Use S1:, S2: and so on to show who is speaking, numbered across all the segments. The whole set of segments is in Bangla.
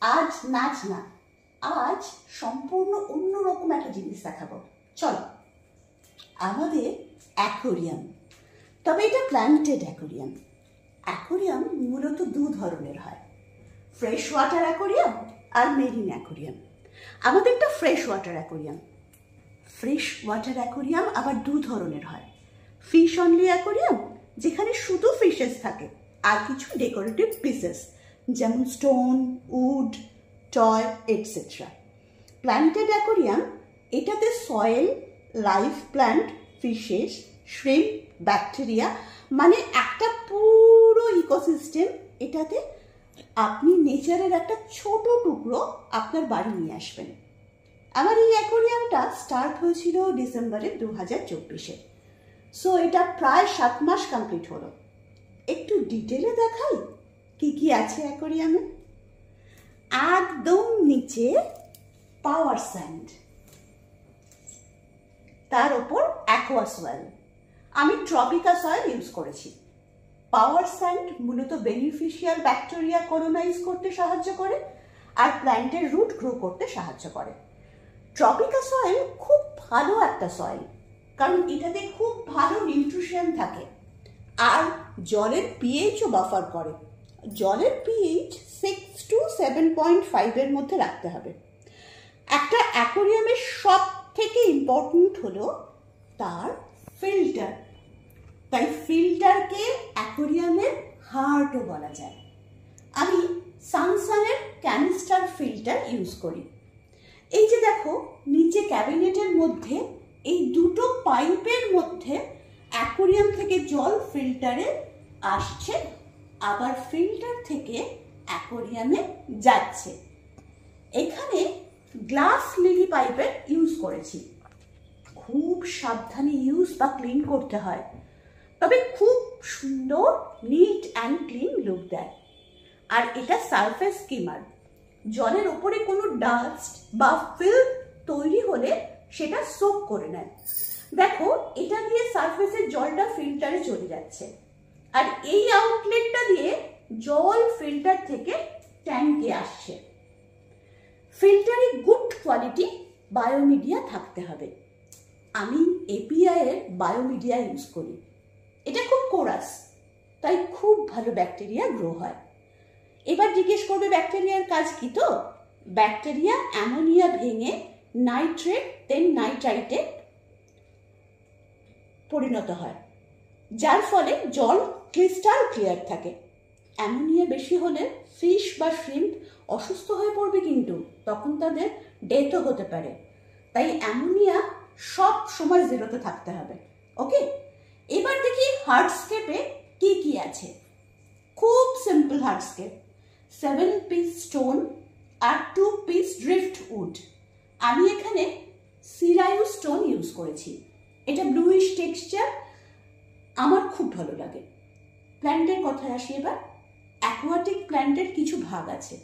S1: আজ নাচ না, আজ সম্পূর্ণ অন্যরকম একটা জিনিস দেখাবো। চলো, আমাদের অ্যাকোরিয়াম, তবে এটা প্ল্যান্টেড অ্যাকোরিয়াম। অ্যাকোরিয়াম মূলত দু ধরনের হয়, ফ্রেশ ওয়াটার অ্যাকোরিয়াম আর মেরিন অ্যাকোরিয়াম। আমাদেরটা fresh water aquarium. Fresh water aquarium আবার দু ধরনের হয়, ফিশ অনলি অ্যাকোরিয়াম যেখানে শুধু ফিশেস থাকে আর কিছু ডেকোরেটিভ পিসেস যেমন stone, wood, toy et cetera. Planted aquarium, এটাতে soil, live plant, fishes, shrimp, bacteria, মানে একটা পুরো ইকোসিস্টেম। এটাতে আপনি নেচারের একটা ছোট টুকরো আপনার বাড়ি নিয়ে আসবেন। আমার এই অ্যাকোরিয়ামটা স্টার্ট হয়েছিল ডিসেম্বরে 2024-এ। সো এটা প্রায় 7 মাস কমপ্লিট হলো। একটু ডিটেলে দেখাই কি কি আছে অ্যাকোরিয়ামে। একদম নিচে পাওয়ার স্যান্ড, তার ওপর অ্যাকোয়া সয়েল। আমি ট্রপিকা সয়েল ইউজ করেছি। পাওয়ার স্যান্ড মূলত বেনিফিশিয়াল ব্যাকটেরিয়া কলোনাইজ করতে সাহায্য করে আর প্ল্যান্টের রুট গ্রো করতে সাহায্য করে। ট্রপিকা সয়েল খুব ভালো একটা সয়েল, কারণ এটাতে খুব ভালো নিউট্রিশন থাকে আর জলের পিএইচও বাফার করে। জলের পিএইচ 6 to 7.5 এর মধ্যে রাখতে হবে। একটা অ্যাকোরিয়ামের সব থেকে ইম্পর্টেন্ট হলো তার ফিল্টার। তাই ফিল্টারকে অ্যাকোরিয়ামের হার্টও বলা যায়। আমি সানসানের ক্যানিস্টার ফিল্টার ইউজ করি। এই যে দেখো নিচে ক্যাবিনেটের মধ্যে এই দুটো পাইপের মধ্যে অ্যাকোরিয়াম থেকে জল ফিল্টারে আসছে, আবার ফিল্টার থেকে অ্যাকোরিয়ামে যাচ্ছে। এখানে গ্লাস লিলি পাইপের ইউজ করেছি। খুব সাবধানে ইউজ বা ক্লিন করতে হয়, তবে খুব সুন্দর নিট অ্যান্ড ক্লিন লুক দেয়। আর এটা সারফেস স্কিমার, জলের ওপরে কোনো ডাস্ট বা ফিল্ম তৈরি হলে সেটা সোক করে নেয়। দেখো এটা দিয়ে সারফেসের জলটা ফিল্টারে চলে যাচ্ছে, আর এই আউটলেটটা দিয়ে জল ফিল্টার থেকে ট্যাঙ্কে আসছে। ফিল্টারে গুড কোয়ালিটি বায়োমিডিয়া থাকতে হবে। আমি এপিআই এর বায়োমিডিয়া ইউজ করি। এটা খুব কোরাস, তাই খুব ভালো ব্যাকটেরিয়া গ্রো হয়। এবার জিজ্ঞেস করবে ব্যাকটেরিয়ার কাজ কি? তো ব্যাকটেরিয়া অ্যামোনিয়া ভেঙে নাইট্রেট দেন নাইট্রাইটে পরিণত হয়, যার ফলে জল ক্রিস্টাল ক্লিয়ার থাকে। অ্যামোনিয়া বেশি হলে ফিশ বা শ্রিম্প অসুস্থ হয়ে পড়বে, কিন্তু তখন তাদের ডেথও হতে পারে। তাই অ্যামোনিয়া সব সময় জিরোতে থাকতে হবে। ওকে, এবার দেখি হার্ডস্কেপে কি কি আছে। খুব সিম্পল হার্ডস্কেপ, 7 পিস স্টোন আর 2 পিস ড্রিফট উড। আমি এখানে সিরায়ু স্টোন ইউজ করেছি। এটা ব্লুইশ টেক্সচার, আমার খুব ভালো লাগে। প্ল্যান্টের কথায় আসি এবার। অ্যাকোয়াটিক প্ল্যান্টের কিছু ভাগ আছে,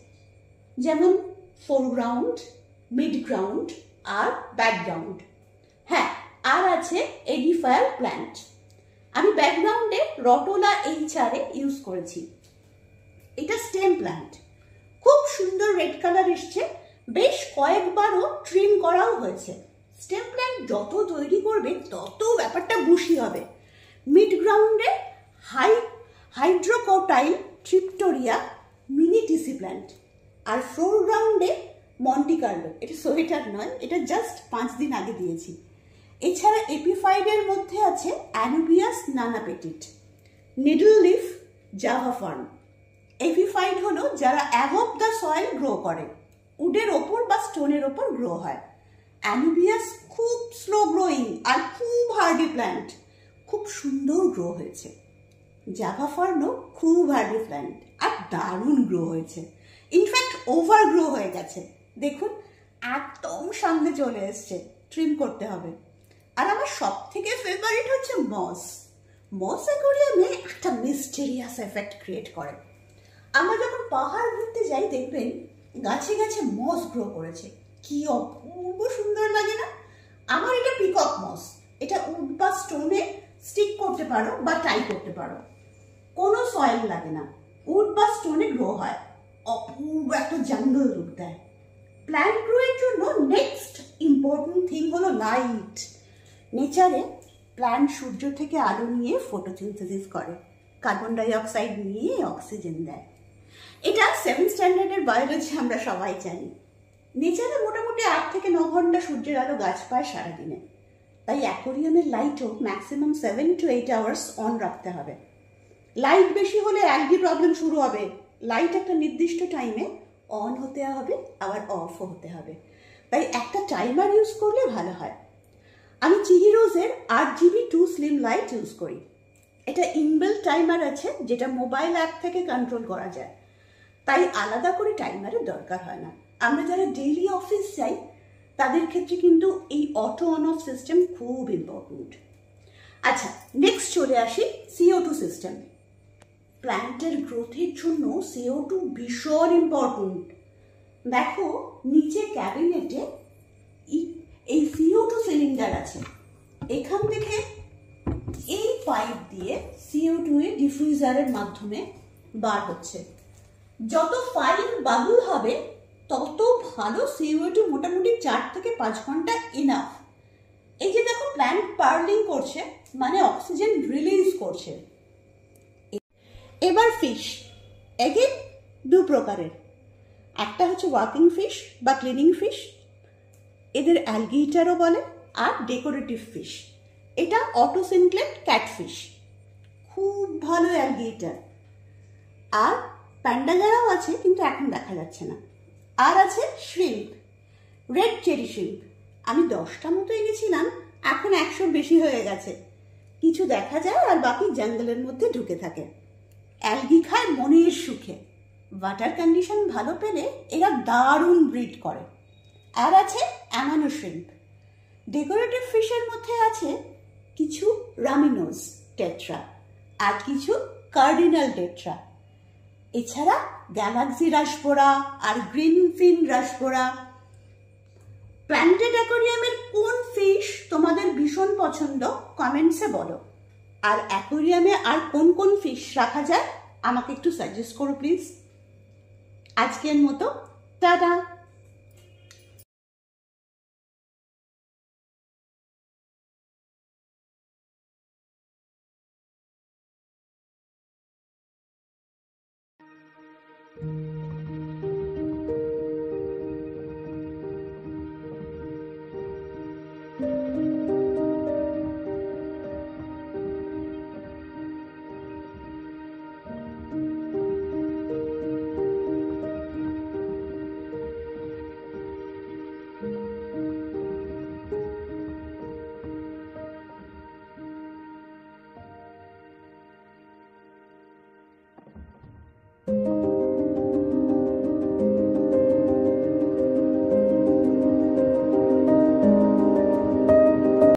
S1: যেমন ফোরগ্রাউন্ড, মিড গ্রাউন্ড আর ব্যাকগ্রাউন্ড। হ্যাঁ, আর আছে এডিফায়ার প্ল্যান্ট। আমি ব্যাকগ্রাউন্ডে রটোলা এইচআর ইউজ করেছি। এটা স্টেম প্ল্যান্ট, খুব সুন্দর রেড কালার এসছে। বেশ কয়েকবারও ট্রিম করাও হয়েছে। স্টেম প্ল্যান্ট যত তৈরি করবে তত ব্যাপারটা বুশি হবে। মিড গ্রাউন্ডে হাইড্রোকোটাইল ট্রিপ্টোরিয়া মিনি টিসি প্ল্যান্ট, আর ফোরগ্রাউন্ডে মন্টিকার্লো। এটা সোয়েটার নয়, এটা জাস্ট 5 দিন আগে দিয়েছি। এছাড়া এপিফাইডের মধ্যে আছে অ্যানুবিয়াস নানাপেটিট, নিডল লিফ, জাভা ফার্ন। এপিফাইড হলো যারা অ্যাবভ দ্য সয়েল গ্রো করে, উডের ওপর বা স্টোনের ওপর গ্রো হয়। অ্যানুবিয়াস খুব স্লো গ্রোয়িং আর খুব হার্ডি প্ল্যান্ট, খুব সুন্দর গ্রো হয়েছে। জাভা ফার্নও খুব হার্ডি প্ল্যান্ট আর দারুণ গ্রো হয়েছে। ইনফ্যাক্ট ওভার গ্রো হয়ে গেছে, দেখুন একদম সামনে চলে এসছে। ট্রিম করতে হবে। আর আমার সব থেকে ফেভারিট হচ্ছে মস। মস অ্যাকোরিয়ামে একটা মিস্টেরিয়াস এফেক্ট ক্রিয়েট করে। আমরা যখন পাহাড় ঘুরতে যাই দেখবেন গাছে গাছে মস গ্রো করেছে, কি অপূর্ব সুন্দর লাগে না? আমার এটা পিকক মস। এটা উড বা স্টোনে স্টিক করতে পারো বা টাই করতে পারো, কোনো সয়েল লাগে না, উড বা স্টোনে গ্রো হয়। অপূর্ব একটা জঙ্গল রূপ দেয়। প্ল্যান্ট গ্রোয়ের জন্য নেক্সট ইম্পর্টেন্ট থিং হলো লাইট। নেচারে প্ল্যান্ট সূর্য থেকে আলো নিয়ে ফটোসিনথেসিস করে, কার্বন ডাই অক্সাইড নিয়ে অক্সিজেন দেয়। এটা 7th স্ট্যান্ডার্ডের বায়োলজি আমরা সবাই জানি। নেচারে মোটামুটি 8 থেকে 9 ঘন্টা সূর্যের আলো গাছ পায় সারাদিনে, তাই অ্যাকোরিয়ামের লাইটও ম্যাক্সিমাম 7 to 8 আওয়ার্স অন রাখতে হবে। লাইট বেশি হলে অ্যালগি প্রবলেম শুরু হবে। লাইট একটা নির্দিষ্ট টাইমে অন হতে হবে, আবার অফও হতে হবে, তাই একটা টাইমার ইউজ করলে ভালো হয়। আমি চিহিরোজের 8GB 2 স্লিম লাইট ইউজ করি। এটা ইনবিল্ট টাইমার আছে, যেটা মোবাইল অ্যাপ থেকে কন্ট্রোল করা যায়, তাই আলাদা করে টাইমারের দরকার হয় না। আমরা যারা ডেইলি অফিস যাই তাদের ক্ষেত্রে কিন্তু এই অটো অন অফ সিস্টেম খুব ইম্পর্টেন্ট। আচ্ছা, নেক্সট চলে আসি CO2 সিস্টেম। প্ল্যান্টের গ্রোথের জন্য CO2 ভীষণ ইম্পর্টেন্ট। দেখো নিচে ক্যাবিনেটে এই CO2 সিলিন্ডার আছে। এখান থেকে এই পাইপ দিয়ে CO2 এর ডিফিউজারের মাধ্যমে বার হচ্ছে। যত ফাইন বাবল হবে তত ভালো CO2 মোটামুটি 4 থেকে 5 ঘন্টা ইনাফ। এই যে দেখো প্ল্যান্ট পার্লিং করছে, মানে অক্সিজেন রিলিজ করছে। এবার ফিশ এগেন 2 প্রকারের। একটা হচ্ছে ওয়ার্কিং ফিশ বা ক্লিনিং ফিশ, এদের অ্যালগেটারও বলে, আর ডেকোরেটিভ ফিশ। এটা অটোসিনক্লেট ক্যাটফিশ, খুব ভালো অ্যালগেটার। আর প্যান্ডাগারাও আছে, কিন্তু এখন দেখা যাচ্ছে না। আর আছে শ্রিম্প, রেড চেরি শ্রিম্প। আমি 10টা মতো এনেছিলাম, এখন 100-র বেশি হয়ে গেছে। কিছু দেখা যায় আর বাকি জঙ্গলের মধ্যে ঢুকে থাকে। অ্যালগি খায় মনের সুখে। ওয়াটার কন্ডিশন ভালো পেলে এরা দারুণ ব্রিড করে। আর আছে অ্যামানো শ্রিম্প। ডেকোরেটিভ ফিশের মধ্যে আছে কিছু রামিনোস টেট্রা আর কিছু কার্ডিনাল টেট্রা। এছাড়া গ্যালাক্সি রাসপোরা আর গ্রিন ফিন রাসপোরা। প্ল্যান্টেড অ্যাকোরিয়ামের কোন ফিশ তোমাদের ভীষণ পছন্দ কমেন্টসে বলো। আর অ্যাকোরিয়ামে আর কোন কোন ফিশ রাখা যায় আমাকে একটু সাজেস্ট করো প্লিজ। আজকের মতো টাটা।